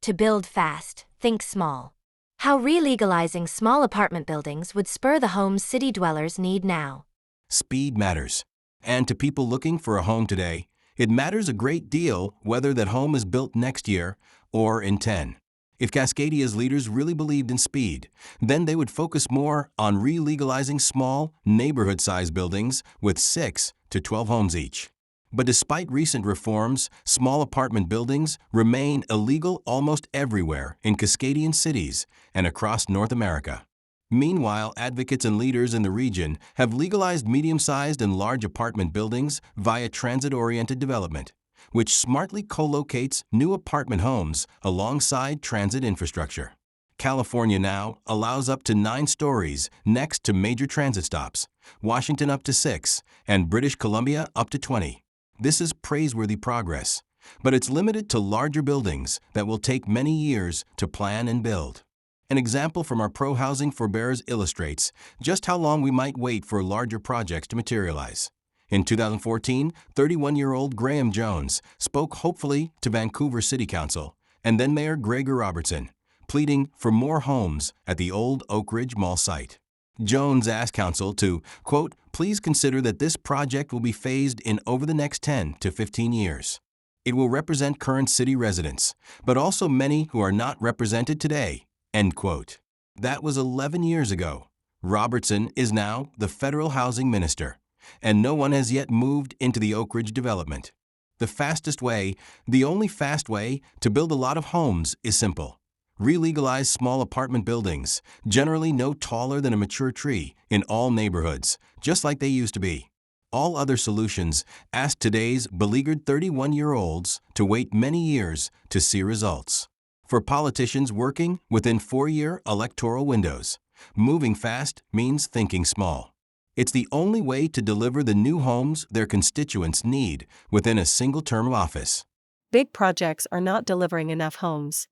to build fast, think small. How re-legalizing small apartment buildings would spur the homes city dwellers need now. Speed matters. And to people looking for a home today, it matters a great deal whether that home is built next year or in 10. If Cascadia's leaders really believed in speed, then they would focus more on re-legalizing small, neighborhood-sized buildings with 6 to 12 homes each. But despite recent reforms, small apartment buildings remain illegal almost everywhere in Cascadian cities and across North America. Meanwhile, advocates and leaders in the region have legalized medium-sized and large apartment buildings via transit-oriented development, which smartly co-locates new apartment homes alongside transit infrastructure. California now allows up to 9 stories next to major transit stops, Washington up to 6, and British Columbia up to 20. This is praiseworthy progress, but it's limited to larger buildings that will take many years to plan and build. An example from our pro-housing forebears illustrates just how long we might wait for larger projects to materialize. In 2014, 31-year-old Graham Jones spoke hopefully to Vancouver City Council and then Mayor Gregor Robertson, pleading for more homes at the old Oak Ridge Mall site. Jones asked Council to, quote, "Please consider that this project will be phased in over the next 10 to 15 years. It will represent current city residents, but also many who are not represented today," end quote. That was 11 years ago. Robertson is now the federal housing minister, and no one has yet moved into the Oak Ridge development. The only fast way to build a lot of homes is simple. Re-legalize small apartment buildings, generally no taller than a mature tree, in all neighborhoods, just like they used to be. All other solutions ask today's beleaguered 31-year-olds to wait many years to see results. For politicians working within 4-year electoral windows, moving fast means thinking small. It's the only way to deliver the new homes their constituents need within a single term of office. Big projects are not delivering enough homes.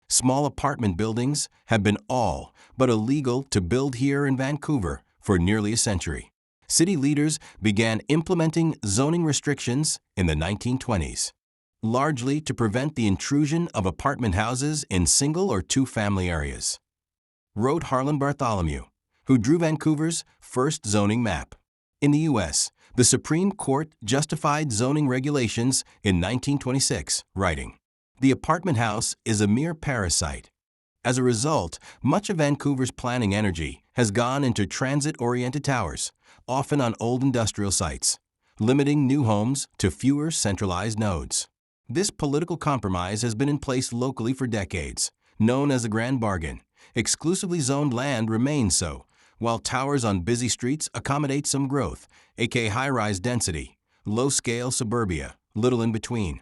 Small apartment buildings have been all but illegal to build here in Vancouver for nearly a century. City leaders began implementing zoning restrictions in the 1920s, largely to prevent the intrusion of apartment houses in single or two-family areas, wrote Harlan Bartholomew, who drew Vancouver's first zoning map. In the U.S., the Supreme Court justified zoning regulations in 1926, writing, "The apartment house is a mere parasite." As a result, much of Vancouver's planning energy has gone into transit-oriented towers, often on old industrial sites, limiting new homes to fewer centralized nodes. This political compromise has been in place locally for decades, known as the Grand Bargain. Exclusively zoned land remains so, while towers on busy streets accommodate some growth, aka high-rise density, low-scale suburbia, little in between.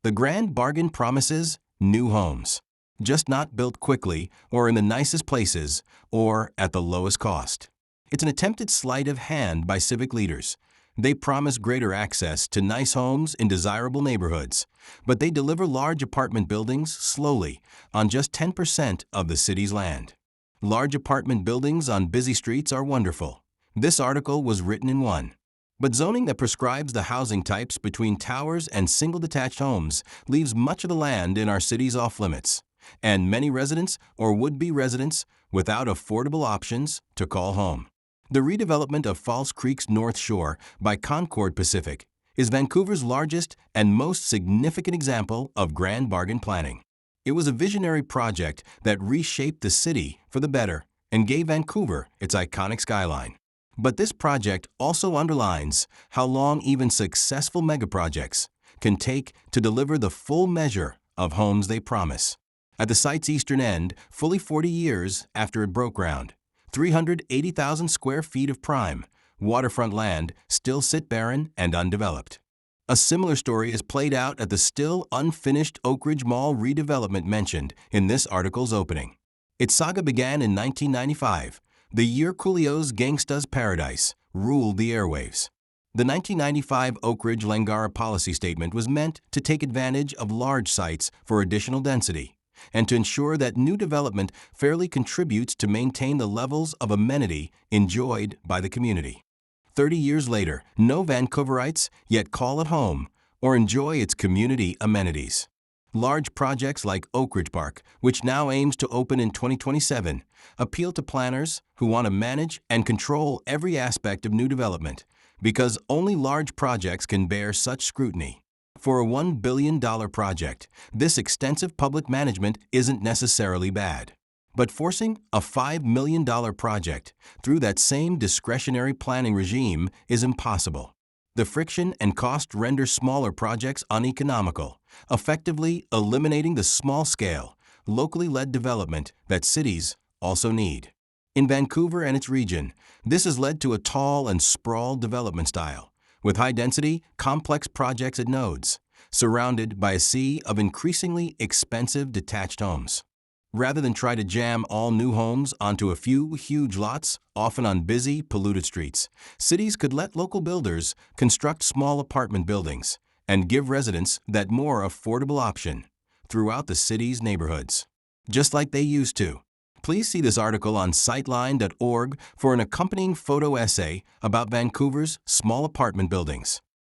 The Grand Bargain promises new homes, just not built quickly or in the nicest places or at the lowest cost. It's an attempted sleight of hand by civic leaders. They promise greater access to nice homes in desirable neighborhoods, but they deliver large apartment buildings slowly on just 10% of the city's land. Large apartment buildings on busy streets are wonderful. This article was written in one. But zoning that prescribes the housing types between towers and single detached homes leaves much of the land in our cities off limits, and many residents or would-be residents without affordable options to call home. The redevelopment of False Creek's North Shore by Concord Pacific is Vancouver's largest and most significant example of Grand Bargain planning. It was a visionary project that reshaped the city for the better and gave Vancouver its iconic skyline. But this project also underlines how long even successful megaprojects can take to deliver the full measure of homes they promise. At the site's eastern end, fully 40 years after it broke ground, 380,000 square feet of prime, waterfront land still sit barren and undeveloped. A similar story is played out at the still unfinished Oak Ridge Mall redevelopment mentioned in this article's opening. Its saga began in 1995, the year Coolio's Gangsta's Paradise ruled the airwaves. The 1995 Oak Ridge Langara policy statement was meant to take advantage of large sites for additional density and to ensure that new development fairly contributes to maintain the levels of amenity enjoyed by the community. 30 years later, no Vancouverites yet call it home or enjoy its community amenities. Large projects like Oak Ridge Park, which now aims to open in 2027, appeal to planners who want to manage and control every aspect of new development, because only large projects can bear such scrutiny. For a $1 billion project, this extensive public management isn't necessarily bad. But forcing a $5 million project through that same discretionary planning regime is impossible. The friction and cost render smaller projects uneconomical, effectively eliminating the small-scale, locally led development that cities also need. In Vancouver and its region, this has led to a tall and sprawled development style, with high-density, complex projects at nodes, surrounded by a sea of increasingly expensive detached homes. Rather than try to jam all new homes onto a few huge lots, often on busy, polluted streets, cities could let local builders construct small apartment buildings and give residents that more affordable option throughout the city's neighborhoods, just like they used to. Please see this article on Sightline.org for an accompanying photo essay about Vancouver's small apartment buildings.